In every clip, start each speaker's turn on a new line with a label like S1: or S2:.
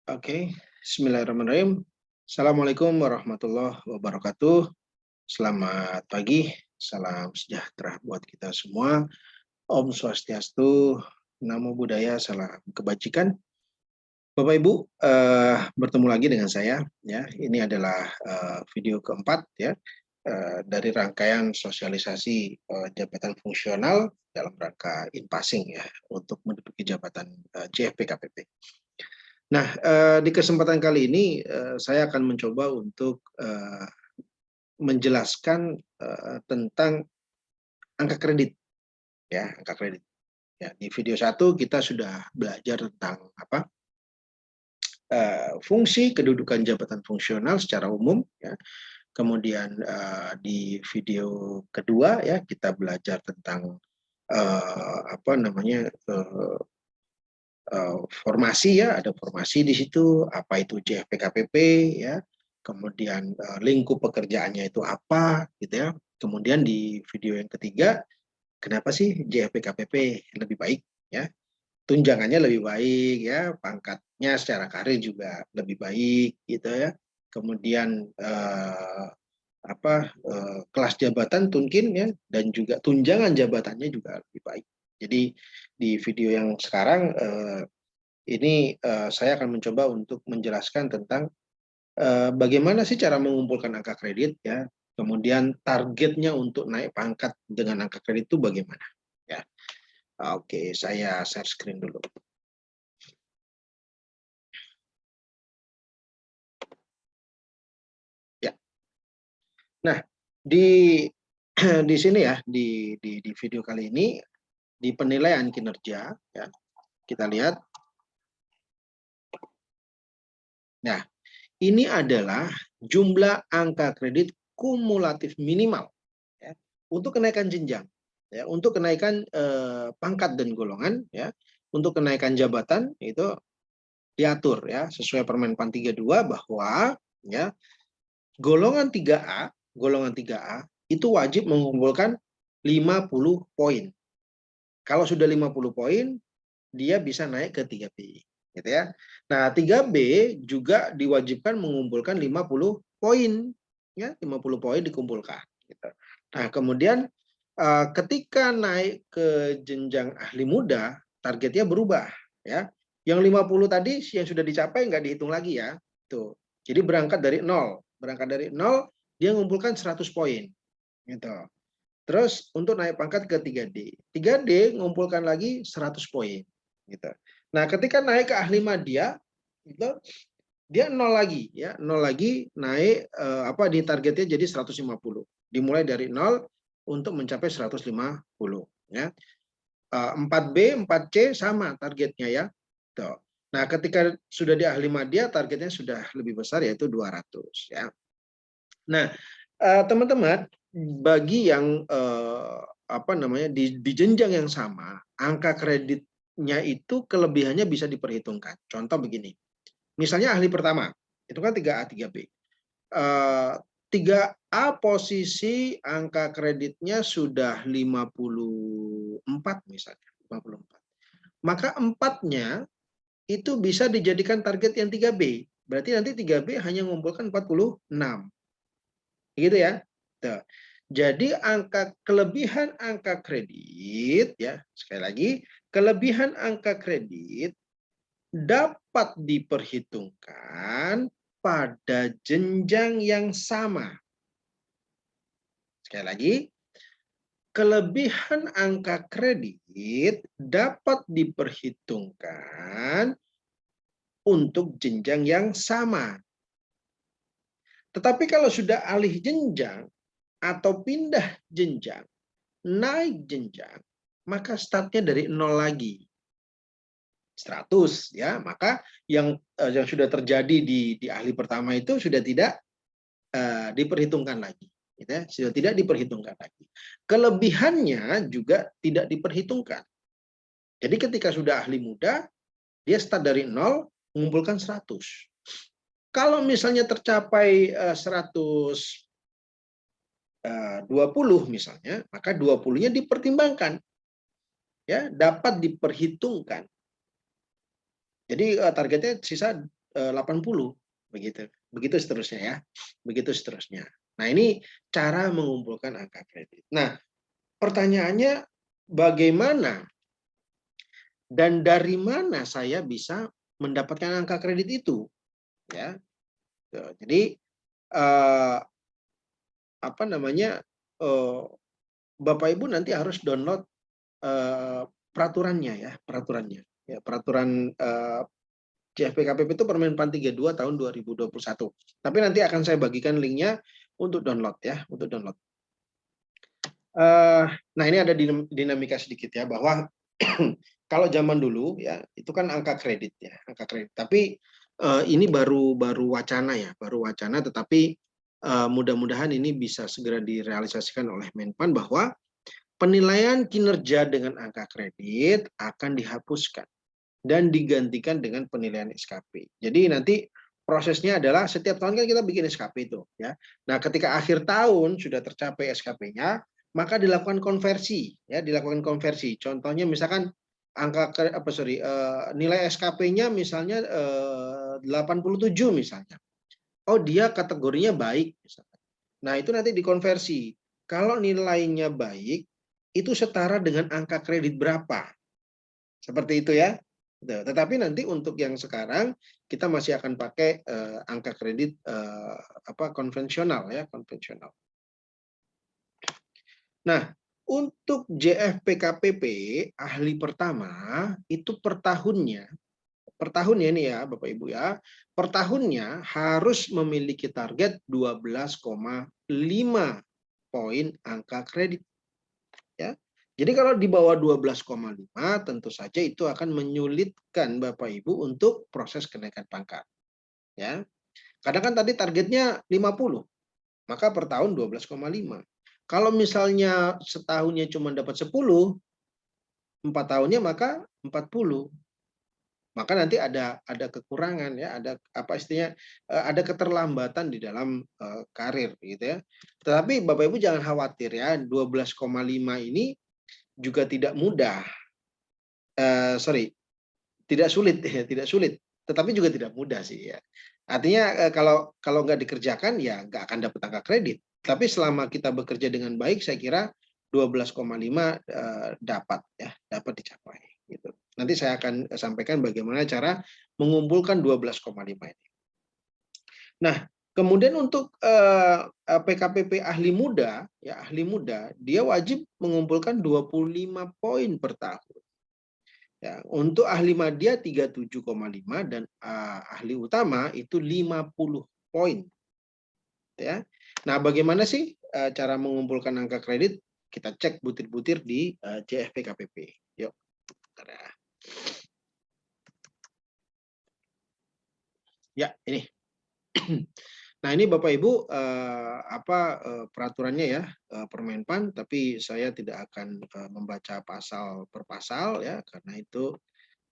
S1: Oke, Bismillahirrahmanirrahim. Assalamualaikum warahmatullahi wabarakatuh. Selamat pagi, salam sejahtera buat kita semua. Om Swastiastu, Namo Buddhaya, salam kebajikan. Bapak Ibu, bertemu lagi dengan saya. Ya, ini adalah video keempat ya dari rangkaian sosialisasi jabatan fungsional dalam rangka in-passing ya untuk menduduki jabatan JFP KPP. Nah, di kesempatan kali ini saya akan mencoba untuk menjelaskan tentang angka kredit, ya, angka kredit. Ya, di video 1 kita sudah belajar tentang apa fungsi kedudukan jabatan fungsional secara umum. Ya. Kemudian di video kedua ya kita belajar tentang apa namanya formasi ya, ada formasi di situ, apa itu JFP-KPP ya, kemudian lingkup pekerjaannya itu apa gitu ya. Kemudian di video yang ketiga, kenapa sih JFP-KPP lebih baik ya, tunjangannya lebih baik ya, pangkatnya secara karir juga lebih baik gitu ya. Kemudian kelas jabatan mungkin ya, dan juga tunjangan jabatannya juga lebih baik. Jadi di video yang sekarang ini saya akan mencoba untuk menjelaskan tentang bagaimana sih cara mengumpulkan angka kredit ya, kemudian targetnya untuk naik pangkat dengan angka kredit itu bagaimana ya. Oke, saya share screen dulu. Ya. Nah, di di sini ya di video kali ini di penilaian kinerja ya, kita lihat. Nah, ini adalah jumlah angka kredit kumulatif minimal ya, untuk kenaikan jenjang, ya, untuk kenaikan pangkat dan golongan, ya, untuk kenaikan jabatan itu diatur ya sesuai Permen-Pan 32 bahwa ya golongan 3A itu wajib mengumpulkan 50 poin. Kalau sudah 50 poin, dia bisa naik ke 3B. Gitu ya. Nah, 3B juga diwajibkan mengumpulkan 50 poin. Ya, 50 poin dikumpulkan. Gitu. Nah, kemudian ketika naik ke jenjang ahli muda, targetnya berubah. Ya. Yang 50 tadi yang sudah dicapai nggak dihitung lagi ya. Tuh. Jadi berangkat dari 0. Berangkat dari 0, dia mengumpulkan 100 poin. Gitu. Terus untuk naik pangkat ke 3D. 3D ngumpulkan lagi 100 poin. Gitu. Nah, ketika naik ke ahli madya, itu dia 0 lagi ya, 0 lagi naik di targetnya jadi 150. Dimulai dari 0 untuk mencapai 150 ya. 4B, 4C sama targetnya ya. Tuh. Nah, ketika sudah di ahli madya targetnya sudah lebih besar yaitu 200 ya. Nah, teman-teman, bagi yang di jenjang yang sama, angka kreditnya itu kelebihannya bisa diperhitungkan. Contoh begini, misalnya ahli pertama, itu kan 3A, 3B. 3A posisi angka kreditnya sudah 54 misalnya, 54. Maka 4-nya itu bisa dijadikan target yang 3B. Berarti nanti 3B hanya mengumpulkan 46. Gitu ya. Tuh. Jadi kelebihan angka kredit ya, sekali lagi, kelebihan angka kredit dapat diperhitungkan pada jenjang yang sama. Sekali lagi, kelebihan angka kredit dapat diperhitungkan untuk jenjang yang sama. Tetapi kalau sudah alih jenjang atau pindah jenjang, naik jenjang, maka startnya dari 0 lagi. 100 ya, maka yang sudah terjadi di ahli pertama itu sudah tidak diperhitungkan lagi, gitu ya, sudah tidak diperhitungkan lagi. Kelebihannya juga tidak diperhitungkan. Jadi ketika sudah ahli muda, dia start dari 0, mengumpulkan 100. Kalau misalnya tercapai 120 misalnya, maka 20-nya dipertimbangkan. Ya, dapat diperhitungkan. Jadi targetnya sisa 80 begitu. Begitu seterusnya ya. Begitu seterusnya. Nah, ini cara mengumpulkan angka kredit. Nah, pertanyaannya bagaimana dan dari mana saya bisa mendapatkan angka kredit itu, ya. Jadi apa namanya, Bapak Ibu nanti harus download peraturannya ya, peraturannya. Ya, peraturan JFPKPP itu Permenpan 32 tahun 2021. Tapi nanti akan saya bagikan linknya untuk download ya, untuk download. Nah, ini ada dinamika sedikit ya, bahwa kalau zaman dulu ya itu kan angka kredit ya, angka kredit. Tapi ini baru wacana ya, baru wacana. Tetapi mudah-mudahan ini bisa segera direalisasikan oleh Menpan, bahwa penilaian kinerja dengan angka kredit akan dihapuskan dan digantikan dengan penilaian SKP. Jadi nanti prosesnya adalah setiap tahun kan kita bikin SKP itu ya. Nah, ketika akhir tahun sudah tercapai SKP-nya, maka dilakukan konversi ya, dilakukan konversi. Contohnya misalkan nilai SKP-nya misalnya 87 misalnya. Oh, dia kategorinya baik misalnya. Nah, itu nanti dikonversi. Kalau nilainya baik, itu setara dengan angka kredit berapa. Seperti itu ya. Tetapi nanti untuk yang sekarang kita masih akan pakai angka kredit konvensional ya, konvensional. Nah, untuk JFPKPP ahli pertama itu per tahunnya ini ya Bapak Ibu ya, per tahunnya harus memiliki target 12,5 poin angka kredit ya. Jadi kalau di bawah 12,5 tentu saja itu akan menyulitkan Bapak Ibu untuk proses kenaikan pangkat ya. Kadang kan tadi targetnya 50, maka per tahun 12,5. Kalau misalnya setahunnya cuma dapat 10, 4 tahunnya maka 40. Maka nanti ada kekurangan ya, ada apa istilahnya, ada keterlambatan di dalam karir gitu ya. Tetapi Bapak Ibu jangan khawatir ya, 12,5 ini juga tidak mudah. Tidak sulit ya, tidak sulit, tetapi juga tidak mudah sih ya. Artinya kalau nggak dikerjakan ya nggak akan dapat angka kredit. Tapi selama kita bekerja dengan baik, saya kira 12,5 dapat ya, dapat dicapai gitu. Nanti saya akan sampaikan bagaimana cara mengumpulkan 12,5 ini. Nah, kemudian untuk PKPP ahli muda ya, ahli muda dia wajib mengumpulkan 25 poin per tahun. Ya, untuk ahli madya 37,5 dan ahli utama itu 50 poin. Ya. Nah, bagaimana sih cara mengumpulkan angka kredit? Kita cek butir-butir di JFPKPP. Yuk. Ya, ini. Nah, ini Bapak Ibu peraturannya ya, Permenpan, tapi saya tidak akan membaca pasal per pasal ya, karena itu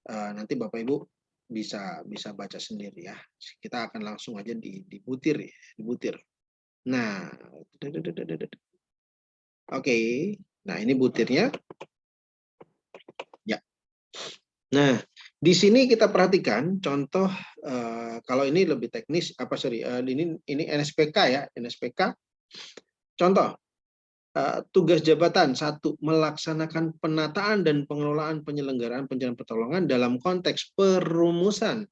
S1: nanti Bapak Ibu bisa baca sendiri ya. Kita akan langsung aja dibutir ya, dibutir. Nah, oke. Nah, ini butirnya. Ya. Nah, di sini kita perhatikan contoh kalau ini lebih teknis ini NSPK ya, NSPK. Contoh tugas jabatan 1, melaksanakan penataan dan pengelolaan penyelenggaraan pencarian pertolongan dalam konteks perumusan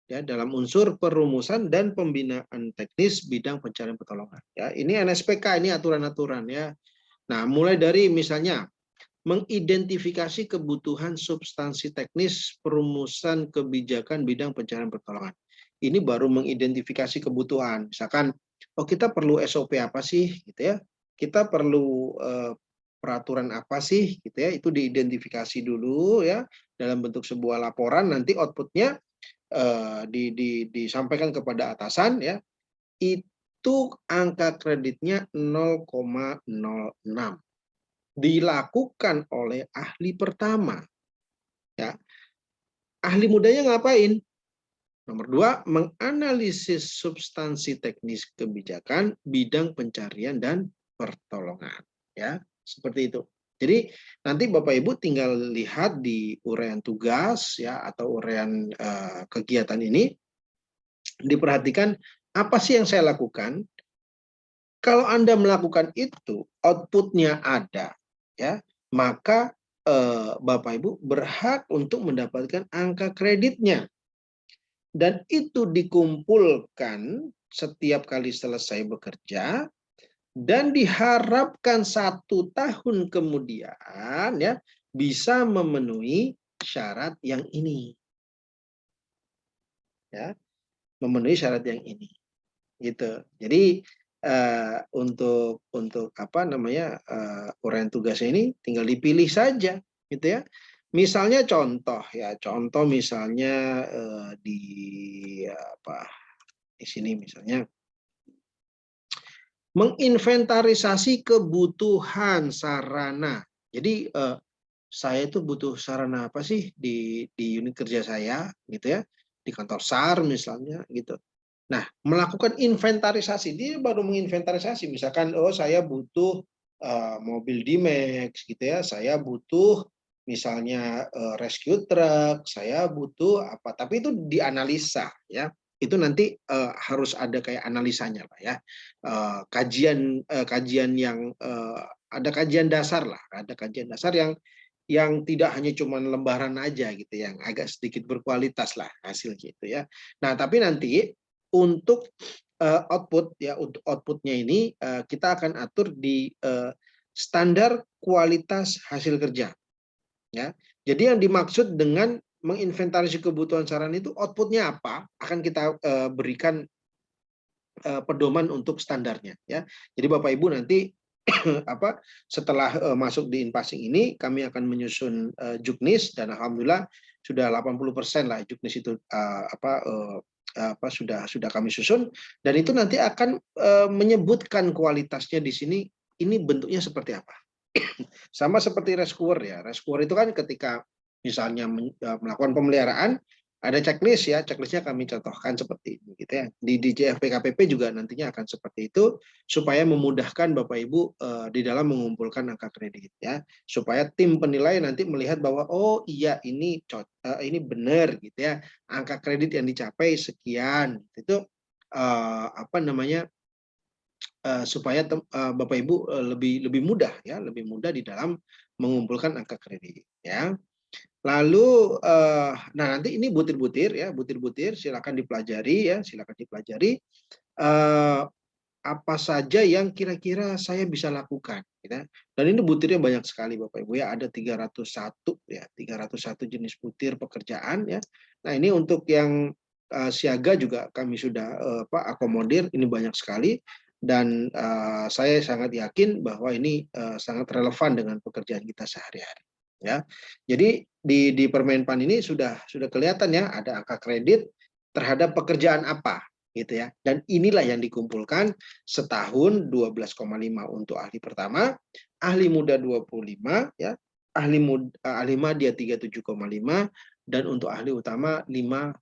S1: ya, dalam unsur perumusan dan pembinaan teknis bidang pencarian pertolongan ya. Ini NSPK, ini aturan-aturan ya. Nah, mulai dari misalnya mengidentifikasi kebutuhan substansi teknis perumusan kebijakan bidang pencarian pertolongan. Ini baru mengidentifikasi kebutuhan. Misalkan, oh kita perlu SOP apa sih gitu ya. Kita perlu peraturan apa sih gitu ya. Itu diidentifikasi dulu ya dalam bentuk sebuah laporan, nanti outputnya disampaikan kepada atasan ya. Itu angka kreditnya 0,06. Dilakukan oleh ahli pertama. Ya. Ahli mudanya ngapain? Nomor 2, menganalisis substansi teknis kebijakan bidang pencarian dan pertolongan. Ya, seperti itu. Jadi nanti Bapak Ibu tinggal lihat di uraian tugas ya, atau uraian kegiatan ini. diperhatikan apa sih yang saya lakukan. Kalau Anda melakukan itu, outputnya ada, ya, maka Bapak Ibu berhak untuk mendapatkan angka kreditnya. Dan itu dikumpulkan setiap kali selesai bekerja dan diharapkan 1 tahun kemudian ya bisa memenuhi syarat yang ini, ya, memenuhi syarat yang ini, gitu. Jadi untuk apa namanya uraian tugasnya ini tinggal dipilih saja, gitu ya. Misalnya contoh ya, contoh misalnya di apa di sini misalnya menginventarisasi kebutuhan sarana. Jadi saya itu butuh sarana apa sih di unit kerja saya, gitu ya, di kantor SAR misalnya, gitu. Nah, melakukan inventarisasi, dia baru menginventarisasi, misalkan, oh saya butuh mobil D-Max, gitu ya, saya butuh misalnya rescue truck, saya butuh apa, tapi itu dianalisa, ya, itu nanti harus ada kayak analisanya lah ya, kajian yang ada kajian dasar lah, ada kajian dasar yang tidak hanya cuma lembaran aja gitu, yang agak sedikit berkualitas lah hasil gitu ya. Nah, tapi nanti untuk output ya, untuk outputnya ini kita akan atur di standar kualitas hasil kerja ya. Jadi yang dimaksud dengan menginventarisasi kebutuhan sarana itu outputnya apa akan kita berikan pedoman untuk standarnya ya. Jadi Bapak Ibu nanti apa setelah masuk di Inpasing ini kami akan menyusun juknis dan alhamdulillah sudah 80% lah juknis itu sudah kami susun dan itu nanti akan menyebutkan kualitasnya di sini ini bentuknya seperti apa. Sama seperti rescuer ya. Rescuer itu kan ketika misalnya melakukan pemeliharaan ada checklist ya, checklistnya kami contohkan seperti ini gitu ya. Di JFP KPP juga nantinya akan seperti itu supaya memudahkan Bapak Ibu di dalam mengumpulkan angka kredit ya. Supaya tim penilai nanti melihat bahwa oh iya ini benar gitu ya. Angka kredit yang dicapai sekian. Itu apa namanya supaya Bapak Ibu lebih mudah ya, lebih mudah di dalam mengumpulkan angka kredit ya. Lalu nah nanti ini butir-butir ya, butir-butir silakan dipelajari ya, silakan dipelajari apa saja yang kira-kira saya bisa lakukan gitu. Dan ini butirnya banyak sekali Bapak Ibu ya, ada 301 ya, 301 jenis butir pekerjaan ya. Nah, ini untuk yang siaga juga kami sudah akomodir, ini banyak sekali dan saya sangat yakin bahwa ini sangat relevan dengan pekerjaan kita sehari-hari ya. Jadi di Permenpan ini sudah kelihatan ya ada angka kredit terhadap pekerjaan apa gitu ya. Dan inilah yang dikumpulkan setahun 12,5 untuk ahli pertama, ahli muda 25 ya, ahli madya 37,5 dan untuk ahli utama 50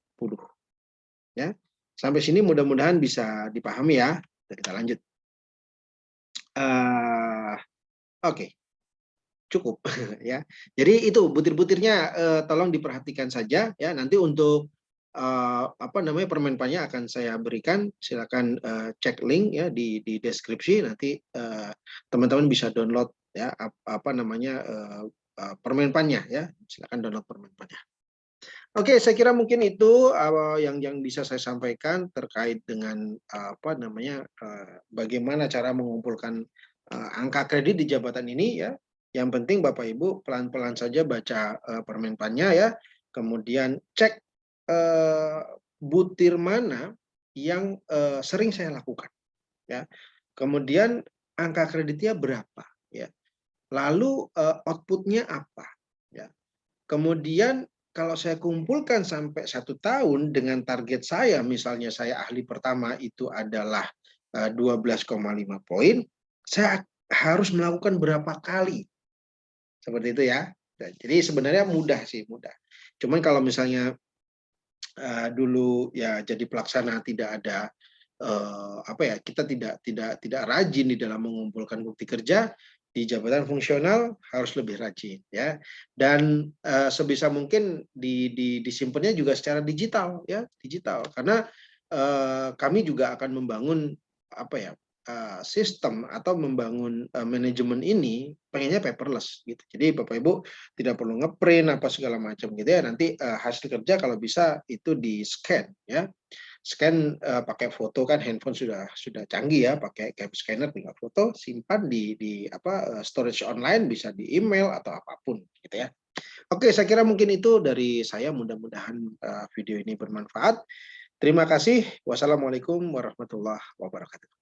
S1: ya. Sampai sini mudah-mudahan bisa dipahami ya. Kita lanjut. Oke. Cukup ya. Jadi itu butir-butirnya tolong diperhatikan saja ya. Nanti untuk apa namanya permenpannya akan saya berikan. Silakan cek link ya di deskripsi nanti teman-teman bisa download ya apa namanya permenpannya ya. Silakan download permenpannya. Oke, saya kira mungkin itu yang bisa saya sampaikan terkait dengan apa namanya bagaimana cara mengumpulkan angka kredit di jabatan ini ya. Yang penting Bapak Ibu pelan-pelan saja baca permenpannya ya. Kemudian cek butir mana yang sering saya lakukan ya. Kemudian angka kreditnya berapa ya. Lalu outputnya apa ya. Kemudian kalau saya kumpulkan sampai 1 tahun dengan target saya, misalnya saya ahli pertama itu adalah 12,5 poin, saya harus melakukan berapa kali? Seperti itu ya. Jadi sebenarnya mudah sih, mudah. Cuman kalau misalnya dulu ya jadi pelaksana tidak ada apa ya, kita tidak rajin di dalam mengumpulkan bukti kerja, di jabatan fungsional harus lebih rajin ya. Dan sebisa mungkin disimpannya juga secara digital ya, digital. Karena kami juga akan membangun apa ya, sistem atau membangun manajemen ini pengennya paperless gitu. Jadi Bapak Ibu tidak perlu ngeprint apa segala macam gitu ya. Nanti hasil kerja kalau bisa itu di-scan ya. Scan pakai foto, kan handphone sudah canggih ya, pakai cam scanner tinggal foto, simpan di apa, storage online, bisa di email atau apapun gitu ya. Oke, saya kira mungkin itu dari saya, mudah-mudahan video ini bermanfaat. Terima kasih. Wassalamualaikum warahmatullahi wabarakatuh.